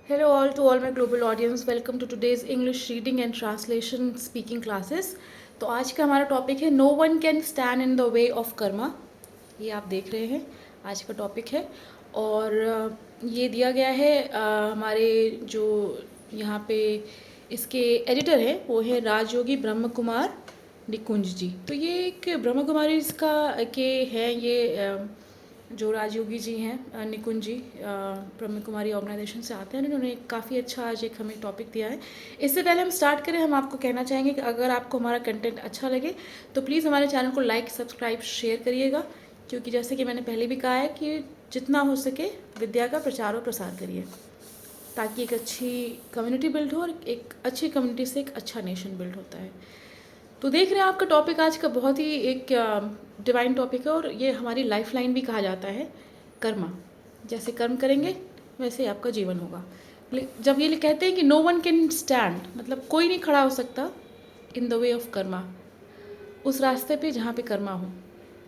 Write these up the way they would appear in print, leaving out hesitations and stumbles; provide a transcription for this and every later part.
Hello all my global audience. Welcome to today's English reading and translation speaking classes. तो आज का हमारा topic है no one can stand in the way of karma. ये आप देख रहे हैं आज का टॉपिक है और ये दिया गया है हमारे जो यहाँ पे इसके एडिटर हैं वो है राजयोगी ब्रह्म कुमार निकुंज जी. तो ये एक ब्रह्म कुमारी इसका के हैं ये जो राजयोगी जी हैं निकुंज जी ब्रह्म कुमारी ऑर्गेनाइजेशन से आते हैं. उन्होंने काफ़ी अच्छा आज एक हमें टॉपिक दिया है. इससे पहले हम स्टार्ट करें हम आपको कहना चाहेंगे कि अगर आपको हमारा कंटेंट अच्छा लगे तो प्लीज़ हमारे चैनल को लाइक सब्सक्राइब शेयर करिएगा, क्योंकि जैसे कि मैंने पहले भी कहा है कि जितना हो सके विद्या का प्रचार और प्रसार करिए ताकि एक अच्छी कम्युनिटी बिल्ड हो और एक अच्छी कम्युनिटी से एक अच्छा नेशन बिल्ड होता है. तो देख रहे हैं आपका टॉपिक आज का बहुत ही एक डिवाइन टॉपिक है और ये हमारी लाइफ लाइन भी कहा जाता है. कर्मा, जैसे कर्म करेंगे वैसे ही आपका जीवन होगा. जब ये कहते हैं कि नो वन कैन स्टैंड, मतलब कोई नहीं खड़ा हो सकता इन द वे ऑफ कर्मा, उस रास्ते पे जहाँ पे कर्मा हो,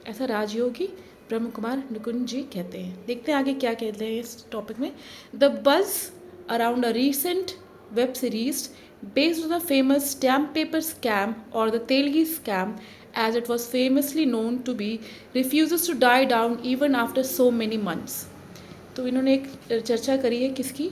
ऐसा राजयोगी ब्रह्म कुमार निकुंज जी कहते हैं. देखते हैं आगे क्या कहते हैं इस टॉपिक में. द बज around a recent web series based on the famous stamp paper scam, or the Telgi scam as it was famously known to be, refuses to die down even after so many months. तो इन्होंने एक चर्चा करी है किसकी,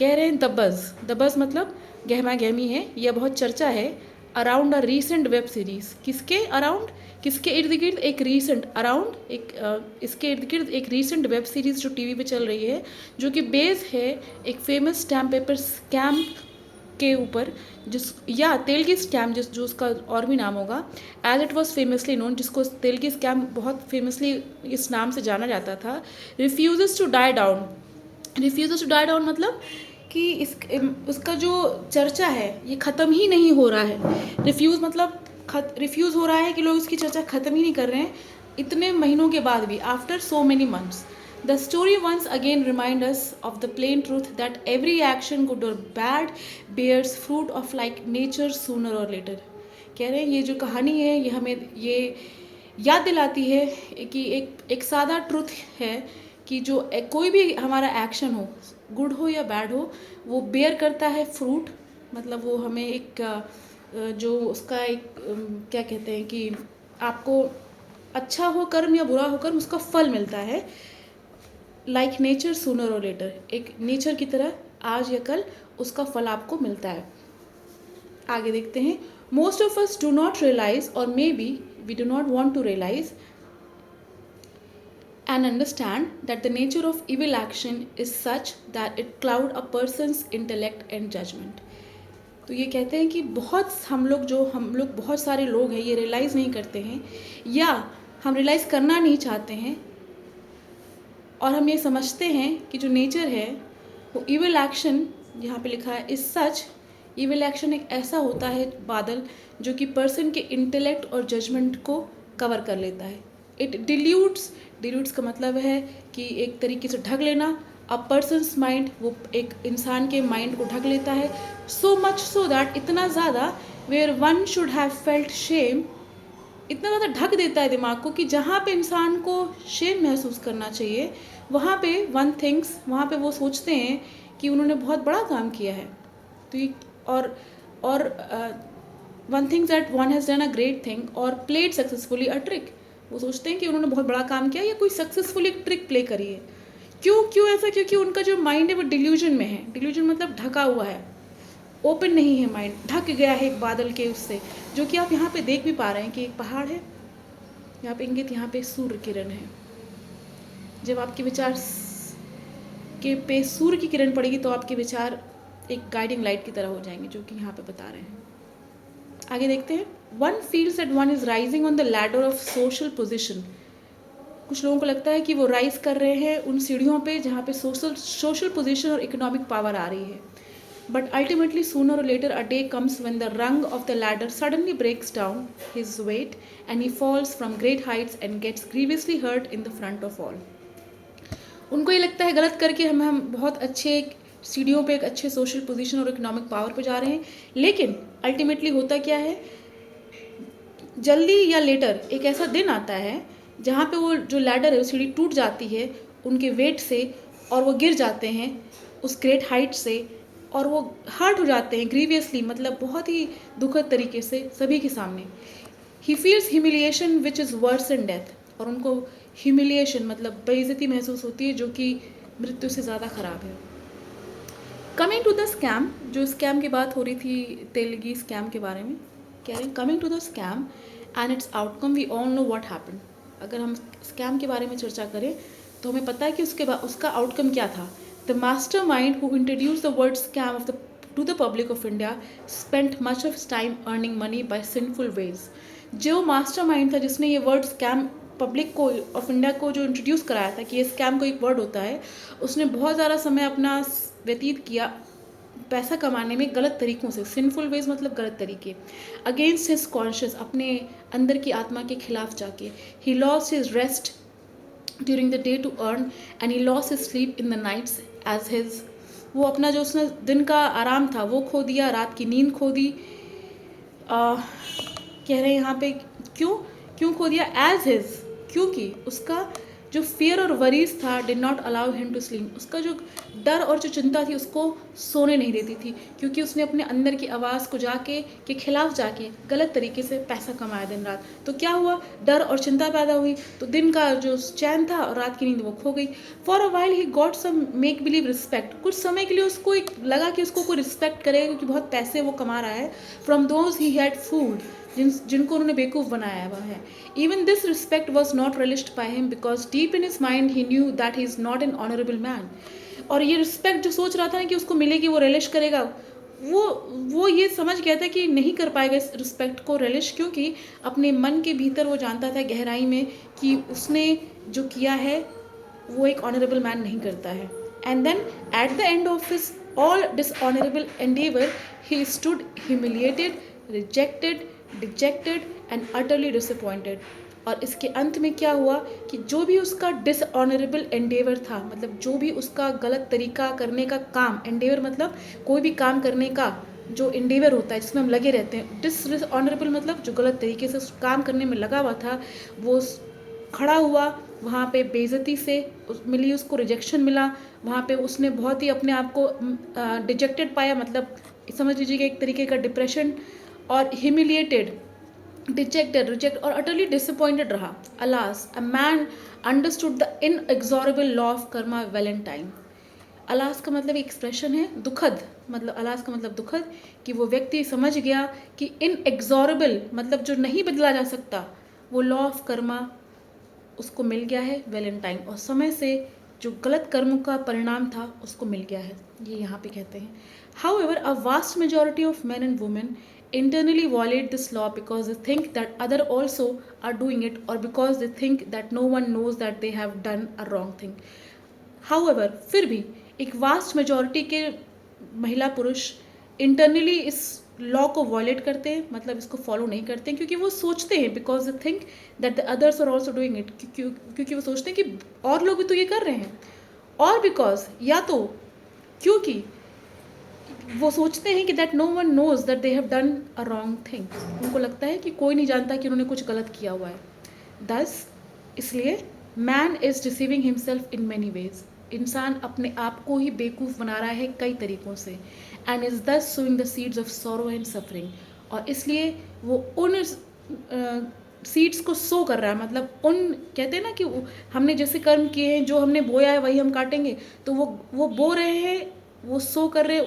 कह रहे हैं दबज मतलब गहमा गहमी है, यह बहुत चर्चा है. Around a recent web series, किसके अराउंड, किसके इर्द गिर्द, एक रीसेंट अराउंड एक इसके इर्द गिर्द एक रीसेंट वेब सीरीज़ जो टीवी पे चल रही है, जो कि बेस है एक फेमस स्टैम्प पेपर स्कैम के ऊपर, जिस या तेलगी स्कैम जो उसका और भी नाम होगा, as it was famously known, जिसको तेलगी स्कैम बहुत फेमसली इस नाम से जाना जाता था. रिफ्यूज़ टू डाई डाउन मतलब कि उसका जो चर्चा है ये ख़त्म ही नहीं हो रहा है. रिफ्यूज़ मतलब रिफ्यूज़ हो रहा है कि लोग उसकी चर्चा ख़त्म ही नहीं कर रहे हैं इतने महीनों के बाद भी, after so many months. The story once again reminds us of the plain truth that every action, good or bad, bears fruit of like nature sooner or later. कह रहे हैं ये जो कहानी है ये हमें ये याद दिलाती है कि एक सादा ट्रुथ है कि जो कोई भी हमारा एक्शन हो, गुड हो या बैड हो, वो बेयर करता है फ्रूट, मतलब वो हमें एक जो उसका एक क्या कहते हैं कि आपको अच्छा हो कर्म या बुरा हो कर्म, उसका फल मिलता है. लाइक नेचर सूनर और लेटर, एक नेचर की तरह आज या कल उसका फल आपको मिलता है. आगे देखते हैं. Most of us do not realise, और maybe we do not want to realise and understand that the nature of evil action is such that it cloud a person's intellect and judgment. तो ये कहते हैं कि हम लोग बहुत सारे लोग हैं ये रियलाइज़ नहीं करते हैं, या हम रियलाइज़ करना नहीं चाहते हैं, और हम ये समझते हैं कि जो नेचर है वो इविल एक्शन, यहाँ पे लिखा है इज सच, इविल एक्शन एक ऐसा होता है बादल जो कि पर्सन के इंटेलेक्ट और जजमेंट को कवर कर लेता है. इट डिल्यूट्स का मतलब है कि एक तरीके से ढक लेना. अ पर्सनस माइंड, वो एक इंसान के माइंड को ढक लेता है. सो मच सो दैट, इतना ज़्यादा, where one should have felt shame, इतना ज़्यादा ढक देता है दिमाग को कि जहाँ पे इंसान को शेम महसूस करना चाहिए वहाँ पे वहाँ पे वो सोचते हैं कि उन्होंने बहुत बड़ा काम किया है. तो ये और one things that one has done a great thing और प्लेड सक्सेसफुली अ ट्रिक, वो सोचते हैं कि उन्होंने बहुत बड़ा काम किया या कोई सक्सेसफुली एक ट्रिक प्ले करी है. क्यों ऐसा, क्योंकि उनका जो माइंड है वो डिल्यूजन में है. डिल्यूजन मतलब ढका हुआ है, ओपन नहीं है माइंड, ढक गया है एक बादल के उससे, जो कि आप यहाँ पे देख भी पा रहे हैं कि एक पहाड़ है, यहाँ पे इंगित, यहाँ पे सूर्य किरण है. जब आपके विचार के पे सूर्य की किरण पड़ेगी तो आपके विचार एक गाइडिंग लाइट की तरह हो जाएंगे, जो कि यहाँ पे बता रहे हैं. आगे देखते हैं. One feels that one is rising on the ladder of social position. कुछ लोगों को लगता है कि वो राइज कर रहे हैं उन सीढ़ियों पे जहाँ पे सोशल पोजीशन और इकोनॉमिक पावर आ रही है. But ultimately, sooner or later, a day comes when the rung of the ladder suddenly breaks down his weight and he falls from great heights and gets grievously hurt in the front of all. उनको ये लगता है गलत करके हम बहुत अच्छे सीढ़ियों पे एक अच्छे सोशल पोजीशन और इकोनॉमिक पावर पे जा रहे हैं, लेकिन अल्टीमेटली होता क्या है, जल्दी या लेटर एक ऐसा दिन आता है जहाँ पे वो जो लैडर है वो सीढ़ी टूट जाती है उनके वेट से और वो गिर जाते हैं उस ग्रेट हाइट से, और वो हर्ट हो जाते हैं ग्रीवियसली, मतलब बहुत ही दुखद तरीके से सभी के सामने। He feels humiliation which is verse in death, और उनको ह्यूमिलिएशन मतलब बेइज्जती महसूस होती है जो कि मृत्यु से ज़्यादा ख़राब है। कमिंग टू द स्कैम, जो स्कैम की बात हो रही थी तेलगी स्कैम के बारे में, कह रहे हैं coming to the scam and its outcome we all know what happened. अगर हम स्कैम के बारे में चर्चा करें तो हमें पता है कि उसका आउटकम क्या था। The mastermind who introduce the word scam of the to the public of India spent much of time earning money by sinful ways. जो मास्टर माइंड था जिसने ये वर्ड स्कैम पब्लिक को ऑफ इंडिया को जो इंट्रोड्यूस कराया था कि ये स्कैम को एक वर्ड होता है, उसने बहुत ज़्यादा समय अपना व्यतीत किया पैसा कमाने में गलत तरीक़ों से। सिंफुल वेज मतलब गलत तरीके। अगेंस्ट हिज कॉन्शियस, अपने अंदर की आत्मा के खिलाफ जाके। He lost his rest during the day to earn and he lost his sleep in the nights as his, वो अपना जो उसने दिन का आराम था वो खो दिया, रात की नींद खो दी। कह रहे हैं यहाँ पे क्यों खो दिया, एज हिज, क्योंकि उसका जो फियर और वरीज था did not allow him to sleep, उसका जो डर और जो चिंता थी उसको सोने नहीं देती थी, क्योंकि उसने अपने अंदर की आवाज़ को के खिलाफ जाके गलत तरीके से पैसा कमाया दिन रात। तो क्या हुआ, डर और चिंता पैदा हुई, तो दिन का जो चैन था और रात की नींद वो खो गई। For a while he got some make believe respect, कुछ समय के लिए उसको एक लगा कि उसको कोई रिस्पेक्ट करेगा क्योंकि बहुत पैसे वो कमा रहा है, from those he had fooled, जिनको उन्होंने बेवकूफ़ बनाया हुआ है। Even this respect was not relished by him because deep in his mind he knew that he is not an honourable man. और ये रिस्पेक्ट जो सोच रहा था ना कि उसको मिलेगी, वो रिलिश करेगा, वो ये समझ गया था कि नहीं कर पाएगा इस रिस्पेक्ट को रिलिश, क्योंकि अपने मन के भीतर वो जानता था गहराई में कि उसने जो किया है वो एक ऑनरेबल मैन नहीं करता है। And then at the end of his all dishonourable endeavour he stood humiliated, rejected, dejected and utterly disappointed. और इसके अंत में क्या हुआ कि जो भी उसका डिसऑनरेबल एंडेवर था, मतलब जो भी उसका गलत तरीका करने का काम, एंडेवर मतलब कोई भी काम करने का जो एंडेवर होता है जिसमें हम लगे रहते हैं, डिसऑनरेबल मतलब जो गलत तरीके से उस काम करने में लगा हुआ था, वो खड़ा हुआ वहाँ पे बेइज्जती से मिली, उसको रिजेक्शन मिला, वहाँ पे उसने बहुत ही अपने आप को डिजेक्टेड पाया, मतलब समझ लीजिएगा एक तरीके का डिप्रेशन, और ह्यूमिलिएटेड, डिजेक्टेड, रिजेक्ट और अटरली डिसअपॉइंटेड रहा। Alas a man understood the inexorable law of karma well in time. Alas का मतलब एक्सप्रेशन है दुखद, मतलब अलास का मतलब दुखद, कि वो व्यक्ति समझ गया कि इनएग्जॉरेबल मतलब जो नहीं बदला जा सकता, वो लॉ ऑफ कर्मा उसको मिल गया है वेल इन टाइम, और समय से जो गलत कर्म का परिणाम था उसको मिल गया है, ये यहाँ पे कहते हैं। However a vast majority of men and women internally violate this law because they think that other also are doing it, or because they think that no one knows that they have done a wrong thing. However, फिर भी एक vast majority के महिला पुरुष internally इस law को violet करते हैं, मतलब इसको फॉलो नहीं करते हैं, क्योंकि वो सोचते हैं, because they think that the others are also doing it, क्योंकि वो सोचते हैं कि और लोग भी तो ये कर रहे हैं, और बिकॉज या तो क्योंकि वो सोचते हैं कि that no one knows that they have done a wrong thing, उनको लगता है कि कोई नहीं जानता कि उन्होंने कुछ गलत किया हुआ है। दस इसलिए man is deceiving himself in many ways, इंसान अपने आप को ही बेवकूफ़ बना रहा है कई तरीक़ों से, and is this sowing the seeds of sorrow and suffering, और इसलिए वो उन सीड्स को सो कर रहा है, मतलब उन कहते हैं ना कि हमने जैसे कर्म किए हैं, जो हमने बोया है वही हम काटेंगे, तो वो बो रहे हैं, वो सो कर रहे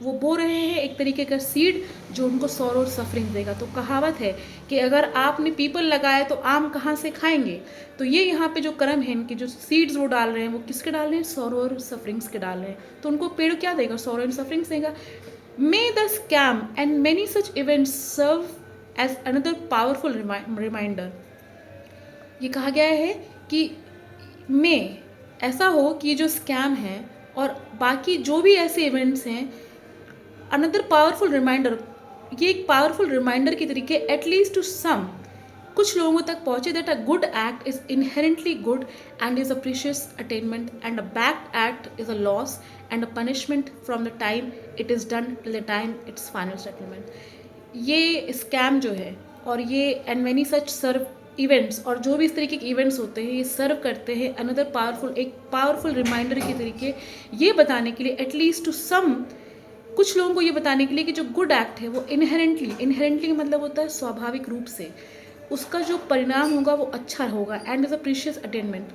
वो बो रहे हैं एक तरीके का सीड जो उनको सॉरो और सफरिंग देगा। तो कहावत है कि अगर आपने पीपल लगाया तो आम कहाँ से खाएंगे, तो ये यहाँ पे जो कर्म है, इनके जो सीड्स वो डाल रहे हैं, वो किसके डाल रहे हैं, सॉरो और सफरिंग्स के डाल रहे हैं, तो उनको पेड़ क्या देगा, सॉरो एंड सफरिंग्स देगा। May the scam and many such events serve as another powerful reminder. ये कहा गया है कि में ऐसा हो कि ये जो स्कैम है और बाकी जो भी ऐसे इवेंट्स हैं, अनदर पावरफुल रिमाइंडर, ये एक पावरफुल रिमाइंडर के तरीके एटलीस्ट टू सम, कुछ लोगों तक पहुँचे, that a good act is inherently good and is a precious attainment, and a bad act is a loss and a punishment from the time it is done till the time its final settlement. ये scam जो है और ये and many such serve events और जो भी इस तरीके के इवेंट्स होते हैं ये सर्व करते हैं अनदर पावरफुल, एक पावरफुल रिमाइंडर के तरीके ये बताने के लिए, एटलीस्ट टू सम, कुछ लोगों को ये बताने के लिए कि जो गुड एक्ट है वो इनहेरेंटली मतलब होता है स्वाभाविक रूप से उसका जो परिणाम होगा वो अच्छा होगा and is a precious attainment,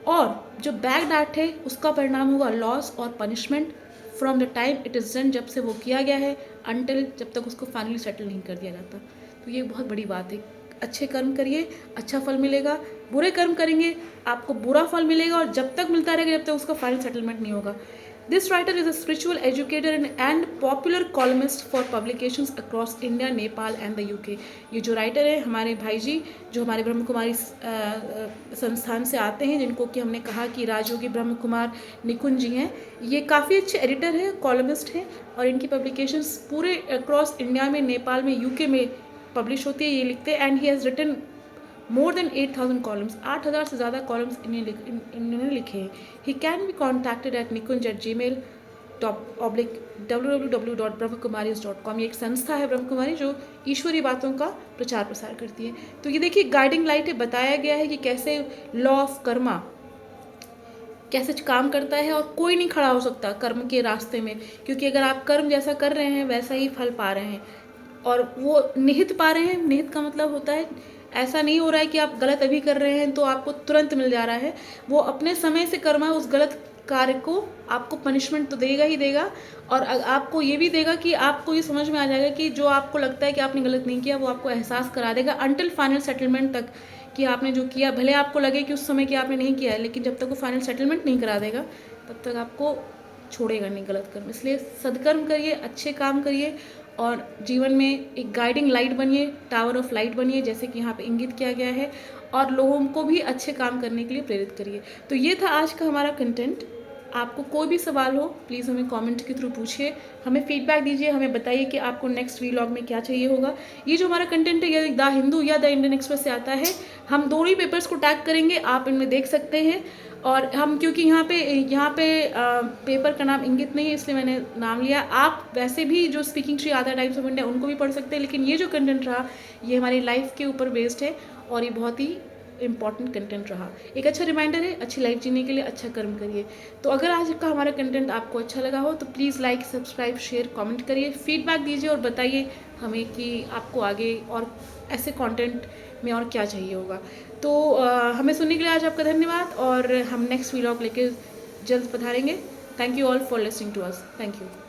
और जो बैड एक्ट है उसका परिणाम होगा लॉस और punishment from the time it is done, जब से वो किया गया है, अनटिल जब तक उसको फाइनली सेटल नहीं कर दिया जाता। तो ये बहुत बड़ी बात है। अच्छे कर्म करिए, अच्छा फल मिलेगा, बुरे कर्म करेंगे आपको बुरा फल मिलेगा, और जब तक मिलता रहेगा जब तक उसका फाइनल सेटलमेंट नहीं होगा। This writer is a spiritual educator and popular columnist for publications across India, Nepal and the UK. ये जो राइटर है हमारे भाई जी जो हमारे ब्रह्म कुमारी संस्थान से आते हैं, जिनको कि हमने कहा कि राजयोगी ब्रह्म कुमार निकुंज जी हैं, ये काफ़ी अच्छे एडिटर हैं, कॉलमिस्ट हैं, और इनकी पब्लिकेशंस पूरे अक्रॉस इंडिया में, नेपाल में, यूके में पब्लिश होती है। ये लिखते हैं and he has written more than 8,000 columns, 8,000 से ज़्यादा कॉलम्स इन्होंने लिखे हैं। He can be contacted at nikunj@gmail.www.brahmakumaris.com। ये एक संस्था है ब्रह्म कुमारी जो ईश्वरीय बातों का प्रचार प्रसार करती है। तो ये देखिए गाइडिंग लाइट है, बताया गया है कि कैसे लॉ ऑफ कर्मा कैसे काम करता है, और कोई नहीं खड़ा हो सकता कर्म के रास्ते में, क्योंकि अगर आप कर्म जैसा कर रहे हैं वैसा ही फल पा रहे हैं, और वो निहित पा रहे हैं। निहित का मतलब होता है ऐसा नहीं हो रहा है कि आप गलत अभी कर रहे हैं तो आपको तुरंत मिल जा रहा है, वो अपने समय से कर्मा उस गलत कार्य को आपको पनिशमेंट तो देगा ही देगा, और आपको ये भी देगा कि आपको ये समझ में आ जाएगा कि जो आपको लगता है कि आपने गलत नहीं किया वो आपको एहसास करा देगा अंटिल फाइनल सेटलमेंट तक, कि आपने जो किया भले आपको लगे कि उस समय कि आपने नहीं किया है, लेकिन जब तक वो फाइनल सेटलमेंट नहीं करा देगा तब तक आपको छोड़ेगा नहीं गलत कर्म। इसलिए सदकर्म करिए, अच्छे काम करिए, और जीवन में एक गाइडिंग लाइट बनिए, टावर ऑफ लाइट बनिए, जैसे कि यहाँ पे इंगित किया गया है, और लोगों को भी अच्छे काम करने के लिए प्रेरित करिए। तो ये था आज का हमारा कंटेंट। आपको कोई भी सवाल हो प्लीज़ हमें कमेंट के थ्रू पूछिए, हमें फीडबैक दीजिए, हमें बताइए कि आपको नेक्स्ट वीलॉग में क्या चाहिए होगा। ये जो हमारा कंटेंट है ये द हिंदू या द इंडियन एक्सप्रेस से आता है। हम दोनों ही पेपर्स को टैग करेंगे, आप इनमें देख सकते हैं। और हम क्योंकि यहाँ पे पेपर का नाम इंगित नहीं है इसलिए मैंने नाम लिया। आप वैसे भी जो स्पीकिंग ट्री आता है टाइम्स ऑफ इंडिया उनको भी पढ़ सकते हैं, लेकिन ये जो कंटेंट रहा ये हमारी लाइफ के ऊपर बेस्ड है, और ये बहुत ही इंपॉर्टेंट कंटेंट रहा। एक अच्छा रिमाइंडर है, अच्छी लाइफ जीने के लिए अच्छा कर्म करिए। तो अगर आज का हमारा कंटेंट आपको अच्छा लगा हो तो please like, subscribe, share, comment करिए, फीडबैक दीजिए, और बताइए हमें कि आपको आगे और ऐसे कंटेंट में और क्या चाहिए होगा। तो हमें सुनने के लिए आज आपका धन्यवाद, और हम नेक्स्ट व्लॉग लेके जल्द पधारेंगे। Thank you all for listening to us. Thank you.